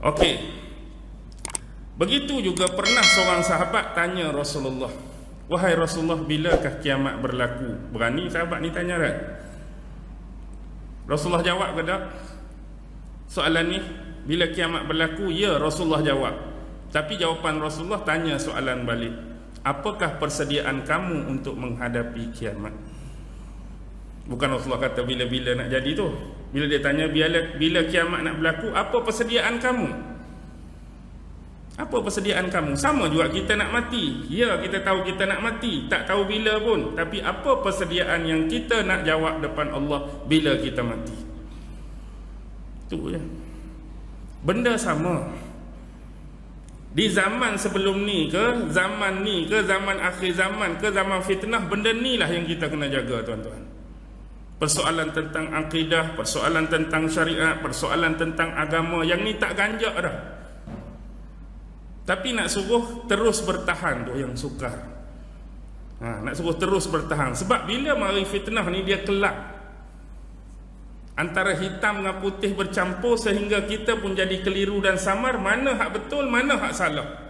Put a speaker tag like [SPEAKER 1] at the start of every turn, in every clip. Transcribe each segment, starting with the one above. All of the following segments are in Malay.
[SPEAKER 1] Okey. Begitu juga pernah seorang sahabat tanya Rasulullah, "Wahai Rasulullah, bilakah kiamat berlaku?" Berani sahabat ni tanya kan? Rasulullah jawab ke tak soalan ni? Bila kiamat berlaku? Ya, Rasulullah jawab. Tapi jawapan Rasulullah tanya soalan balik, apakah persediaan kamu untuk menghadapi kiamat? Bukan Rasulullah kata bila-bila nak jadi tu. Bila dia tanya bila kiamat nak berlaku, apa persediaan kamu? Apa persediaan kamu? Sama juga kita nak mati. Ya, kita tahu kita nak mati, tak tahu bila pun. Tapi apa persediaan yang kita nak jawab depan Allah bila kita mati? Itu je. Benda sama. Di zaman sebelum ni ke, zaman ni ke, zaman akhir zaman ke, zaman fitnah, benda ni lah yang kita kena jaga, tuan-tuan. Persoalan tentang akidah, persoalan tentang syariat, persoalan tentang agama, yang ni tak ganjak dah. Tapi nak suruh terus bertahan tu yang sukar. Nak suruh terus bertahan. Sebab bila mari fitnah ni dia kelak. Antara hitam dengan putih bercampur sehingga kita pun jadi keliru dan samar. Mana hak betul, mana hak salah.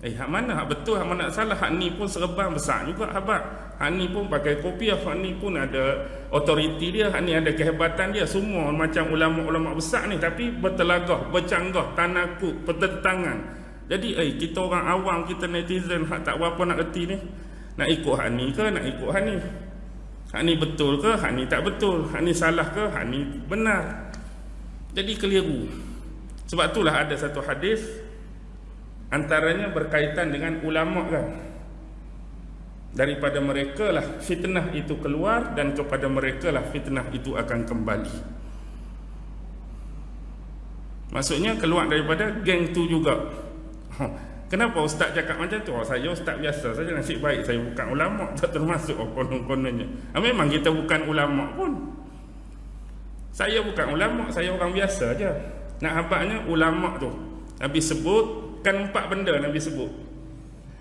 [SPEAKER 1] Hak mana hak betul, hak mana hak salah. Hak ni pun serban besar juga habat. Hak ni pun pakai kopiah. Hak ni pun ada otoriti dia. Hak ni ada kehebatan dia. Semua macam ulama-ulama besar ni. Tapi bertelagah, bercanggah, tanakuk, bertentangan. Jadi kita orang awam, kita netizen hak tak berapa nak erti ni. Nak ikut hak ni ke, nak ikut hak ni? Hak ni betul ke, hak ni tak betul? Hak ni salah ke, hak ni benar? Jadi keliru. Sebab itulah ada satu hadis, antaranya berkaitan dengan ulama kan. Daripada mereka lah fitnah itu keluar, dan kepada mereka lah fitnah itu akan kembali. Maksudnya keluar daripada geng tu juga. Kenapa ustaz cakap macam tu? Saya ustaz biasa saja, nasib baik saya bukan ulama, tak termasuk konon-kononnya. Memang kita bukan ulama pun. Saya bukan ulama, saya orang biasa aja. Nak habaknya ulama tu Nabi sebut kan 4 benda Nabi sebut.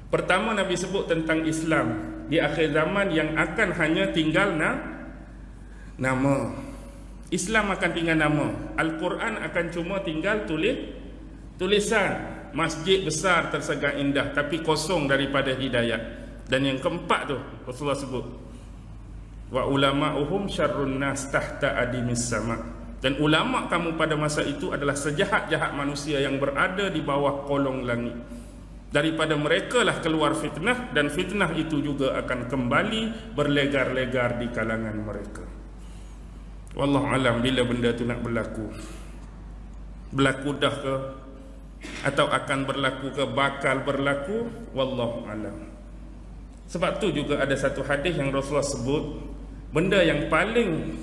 [SPEAKER 1] Pertama, Nabi sebut tentang Islam di akhir zaman yang akan hanya tinggal nama. Islam akan tinggal nama. Al-Quran akan cuma tinggal tulisan. Masjid besar tersegar indah tapi kosong daripada hidayat. Dan yang keempat tu Rasulullah sebut, wa ulama'uhum syarrun nas tahta adimis sama. Dan ulama kamu pada masa itu adalah sejahat-jahat manusia yang berada di bawah kolong langit. Daripada mereka lah keluar fitnah, dan fitnah itu juga akan kembali berlegar-legar di kalangan mereka. Wallahu alam bila benda tu nak berlaku. Berlaku dah ke, atau akan berlaku ke, bakal berlaku, wallahu alam. Sebab tu juga ada satu hadis yang Rasulullah sebut, benda yang paling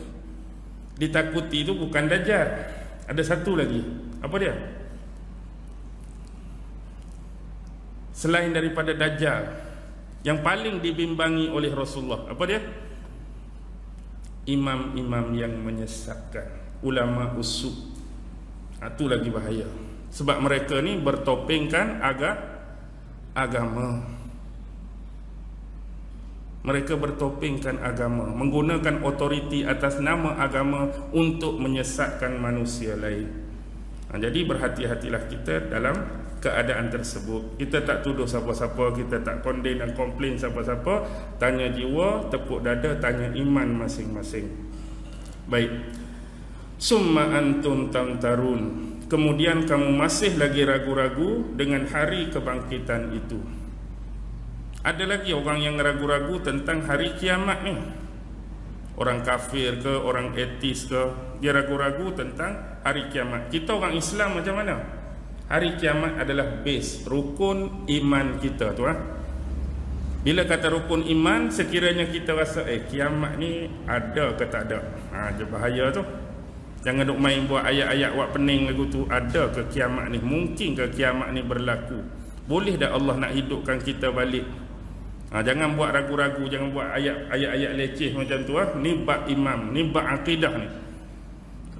[SPEAKER 1] ditakuti itu bukan Dajjal. Ada satu lagi. Apa dia? Selain daripada Dajjal, yang paling dibimbangi oleh Rasulullah, apa dia? Imam-imam yang menyesatkan, ulama usuk. Itu lagi bahaya. Sebab mereka ni bertopengkan agama. Mereka bertopengkan agama, menggunakan otoriti atas nama agama untuk menyesatkan manusia lain. Jadi berhati-hatilah kita dalam keadaan tersebut. Kita tak tuduh siapa-siapa, kita tak kondem dan komplain siapa-siapa. Tanya jiwa, tepuk dada, tanya iman masing-masing. Baik. Summa antum tamtarun. Kemudian kamu masih lagi ragu-ragu dengan hari kebangkitan itu. Ada lagi orang yang ragu-ragu tentang hari kiamat ni. Orang kafir ke, orang etis ke, dia ragu-ragu tentang hari kiamat. Kita orang Islam macam mana? Hari kiamat adalah base, rukun iman kita tu. Bila kata rukun iman, sekiranya kita rasa kiamat ni ada ke tak ada, dia bahaya tu. Jangan duk main buat ayat-ayat buat pening lagu tu. Ada ke kiamat ni? Mungkin ke kiamat ni berlaku? Boleh dah Allah nak hidupkan kita balik? Jangan buat ragu-ragu, jangan buat ayat-ayat leceh macam tu. Ni bab imam, ni bab akidah ni.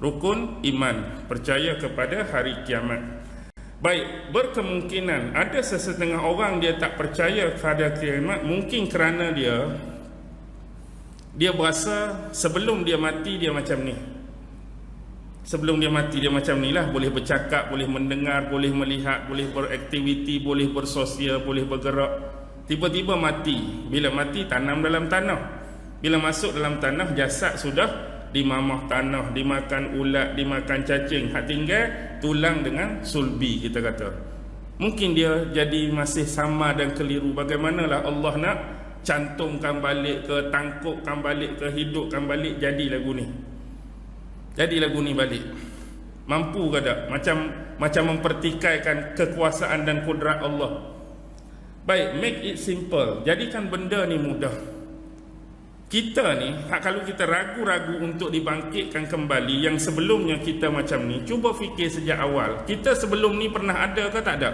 [SPEAKER 1] Rukun iman, percaya kepada hari kiamat. Baik, berkemungkinan ada sesetengah orang dia tak percaya pada kiamat, mungkin kerana dia berasa sebelum dia mati dia macam ni. Sebelum dia mati dia macam ni lah, boleh bercakap, boleh mendengar, boleh melihat, boleh beraktiviti, boleh bersosial, boleh bergerak. Tiba-tiba mati. Bila mati tanam dalam tanah. Bila masuk dalam tanah, jasad sudah dimamah tanah, dimakan ulat, dimakan cacing. Hak tinggal tulang dengan sulbi, kita kata. Mungkin dia jadi masih sama dan keliru. Bagaimanalah Allah nak cantumkan balik ke, tangkupkan balik ke, hidupkan balik, jadi lagu ni. Jadi lagu ni balik. Mampu ke tak? Macam mempertikaikan kekuasaan dan kudrat Allah. Baik, make it simple. Jadikan benda ni mudah. Kita ni, kalau kita ragu-ragu untuk dibangkitkan kembali, yang sebelumnya kita macam ni, cuba fikir sejak awal. Kita sebelum ni pernah ada ke tak ada?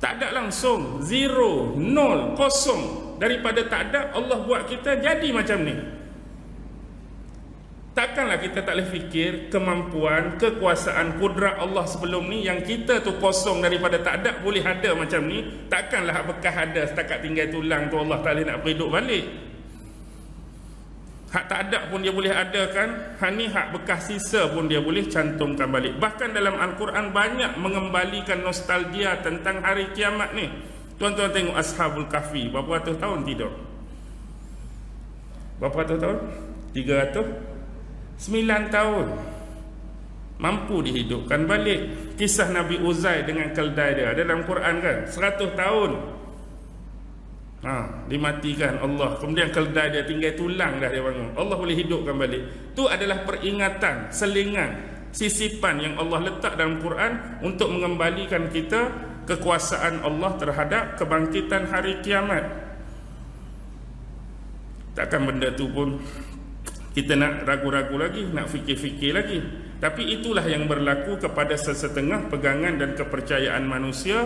[SPEAKER 1] Tak ada langsung. Zero, nol, kosong. Daripada tak ada, Allah buat kita jadi macam ni. Takkanlah kita tak boleh fikir kemampuan, kekuasaan, kudrat Allah sebelum ni, yang kita tu kosong daripada tak ada boleh ada macam ni. Takkanlah hak bekas ada setakat tinggal tulang tu Allah tak boleh nak hidup balik. Hak tak ada pun dia boleh adakan. Hak ni hak bekas sisa pun dia boleh cantumkan balik. Bahkan dalam Al-Quran banyak mengembalikan nostalgia tentang hari kiamat ni. Tuan-tuan tengok Ashabul Kahfi, berapa ratus tahun tidur? Berapa ratus tahun? 309 tahun. Mampu dihidupkan balik. Kisah Nabi Uzai dengan keldai dia dalam Quran kan, 100 tahun dimatikan Allah. Kemudian keldai dia tinggal tulang dah dia bangun. Allah boleh hidupkan balik. Itu adalah peringatan, selingan, sisipan yang Allah letak dalam Quran untuk mengembalikan kita kekuasaan Allah terhadap kebangkitan hari kiamat. Takkan benda tu pun kita nak ragu-ragu lagi, nak fikir-fikir lagi. Tapi itulah yang berlaku kepada sesetengah pegangan dan kepercayaan manusia.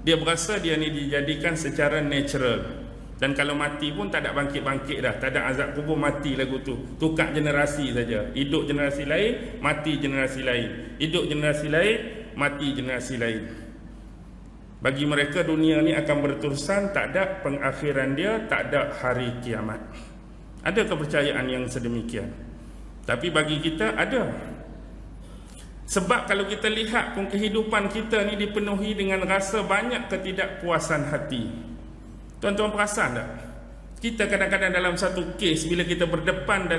[SPEAKER 1] Dia berasa dia ni dijadikan secara natural. Dan kalau mati pun tak ada bangkit-bangkit dah. Tak ada azab kubur, mati lagu tu. Tukar generasi saja. Hidup generasi lain, mati generasi lain. Hidup generasi lain, mati generasi lain. Bagi mereka dunia ni akan berterusan, tak ada pengakhiran dia, tak ada hari kiamat. Ada kepercayaan yang sedemikian. Tapi bagi kita ada. Sebab kalau kita lihat pun kehidupan kita ni dipenuhi dengan rasa banyak ketidakpuasan hati. Tuan-tuan perasan tak? Kita kadang-kadang dalam satu kes, bila kita berdepan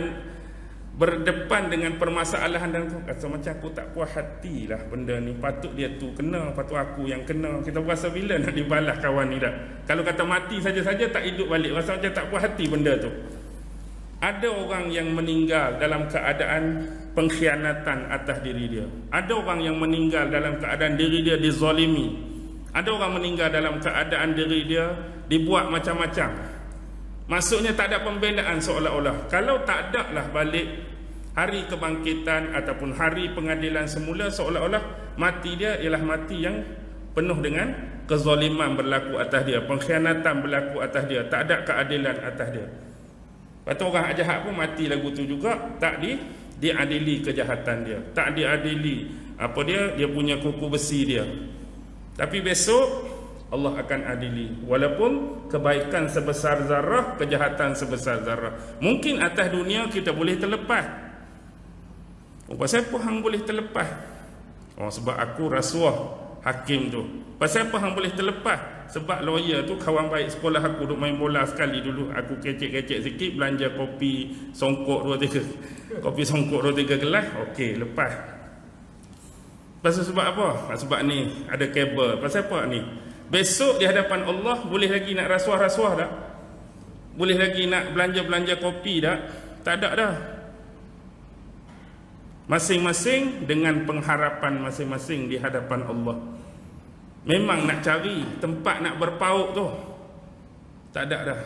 [SPEAKER 1] dengan permasalahan dan rasa macam aku tak puas hati lah benda ni, patut dia tu kena, patut aku yang kena. Kita rasa bila nak dibalas kawan ni dah. Kalau kata mati saja-saja tak hidup balik, rasa macam tak puas hati benda tu. Ada orang yang meninggal dalam keadaan pengkhianatan atas diri dia. Ada orang yang meninggal dalam keadaan diri dia dizalimi. Ada orang meninggal dalam keadaan diri dia dibuat macam-macam. Maksudnya tak ada pembelaan seolah-olah. Kalau tak ada lah balik hari kebangkitan ataupun hari pengadilan semula, seolah-olah mati dia ialah mati yang penuh dengan kezaliman berlaku atas dia, pengkhianatan berlaku atas dia, tak ada keadilan atas dia. Lepas tu orang jahat pun mati lagu tu juga, tak diadili kejahatan dia, tak diadili dia punya kuku besi dia. Tapi besok Allah akan adili. Walaupun kebaikan sebesar zarah, kejahatan sebesar zarah. Mungkin atas dunia kita boleh terlepas. Pasal apa hang boleh terlepas? Sebab aku rasuah hakim tu. Pasal apa hang boleh terlepas? Sebab lawyer tu kawan baik sekolah aku, duk main bola sekali dulu. Aku kecek-kecek sikit, belanja kopi songkok 2-3 kopi songkok 2-3 gelas. Okey, lepas. Pasal sebab apa? Sebab ni ada kabel. Pasal apa ni? Besok di hadapan Allah boleh lagi nak rasuah-rasuah tak? Boleh lagi nak belanja-belanja kopi tak? Tak ada dah. Masing-masing dengan pengharapan masing-masing di hadapan Allah. Memang nak cari tempat nak berpaut tu tak ada dah,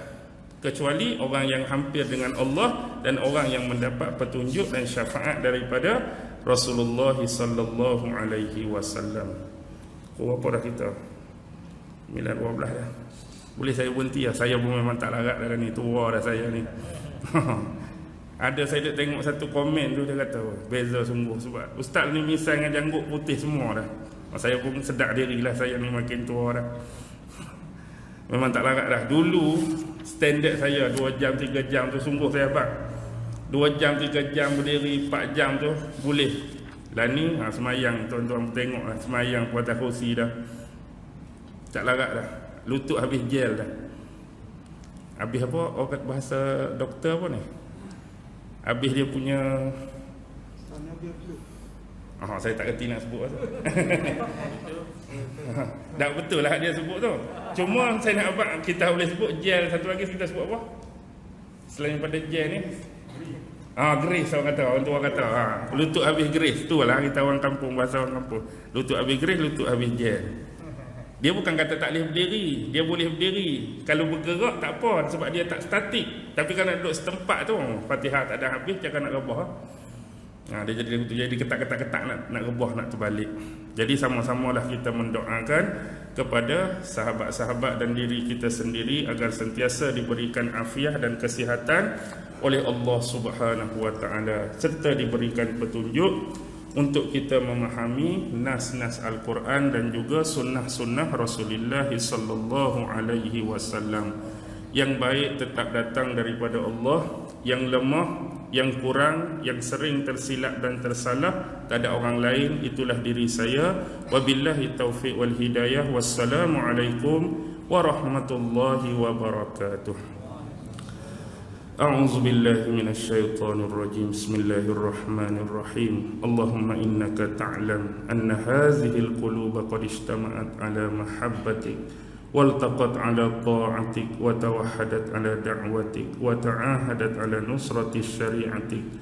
[SPEAKER 1] kecuali orang yang hampir dengan Allah dan orang yang mendapat petunjuk dan syafaat daripada Rasulullah sallallahu alaihi wasallam. Apa dah kita? 9:12 dah. Boleh saya berhenti lah? Saya pun memang tak larat dah ni, tua dah saya ni. Ada saya tengok satu komen tu, dia kata beza sungguh sebab ustaz ni misal dengan janggut putih semua dah. Saya pun sedar dirilah, saya ni makin tua dah. Memang tak larat dah. Dulu standard saya 2 jam 3 jam tu sungguh saya bak. 2 jam 3 jam berdiri, 4 jam tu boleh. Lah ni semayang tuan-tuan tengok semayang pun atas kursi dah. Tak larat dah. Lutut habis gel dah. Habis apa? Orang bahasa doktor apa ni? Habis dia punya saya tak kerti nak sebut apa. Tak betul lah dia sebut tu. Cuma saya nak abang kita boleh sebut gel. Satu lagi kita sebut apa? Selain pada gel ni grease orang tua kata lutut habis grease. Tu lah kita orang kampung, bahasa orang kampung. Lutut habis grease, lutut habis gel. Dia bukan kata tak boleh berdiri. Dia boleh berdiri. Kalau bergerak tak apa sebab dia tak statik. Tapi kalau nak duduk setempat tu, Fatihah tak ada habis, jangan nak rebah. Dia jadi ketak-ketak nak rebah, nak terbalik. Jadi sama-samalah kita mendoakan kepada sahabat-sahabat dan diri kita sendiri agar sentiasa diberikan afiah dan kesihatan oleh Allah Subhanahu wa taala, serta diberikan petunjuk untuk kita memahami nas-nas Al-Quran dan juga sunnah-sunnah Rasulullah sallallahu alaihi wasallam. Yang baik tetap datang daripada Allah, yang lemah, yang kurang, yang sering tersilap dan tersalah tak ada orang lain, itulah diri saya. Wabillahi taufiq wal hidayah. Wassalamualaikum warahmatullahi wabarakatuh. A'udzu billahi minasy syaithanir rajim. Bismillahirrahmanirrahim. Allahumma innaka ta'lam anna hadhihi al-quluba qad ijtama'at 'ala mahabbatik waltaqat 'ala ta'atik wa tawahhadat 'ala da'watik wa ta'ahadat 'ala nusrati syari'atik.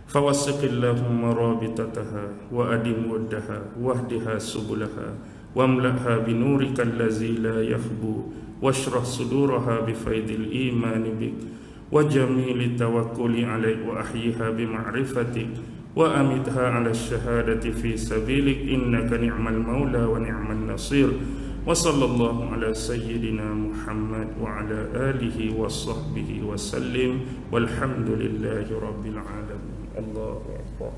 [SPEAKER 1] Fawassiqillahumma rabitataha wa adim waddaha wahdiha subulaha wamla'ha binurika allazi la yakhbu washrah suduraha bifaidil imani bik وجميل التوكل عليك وأحييها بمعرفتك وأمتها على الشهادة في سبيلك إنك نعم المولى ونعم النصير وصلى الله على سيدنا محمد وعلى آله وصحبه وسلم والحمد لله رب العالمين. الله أكبر.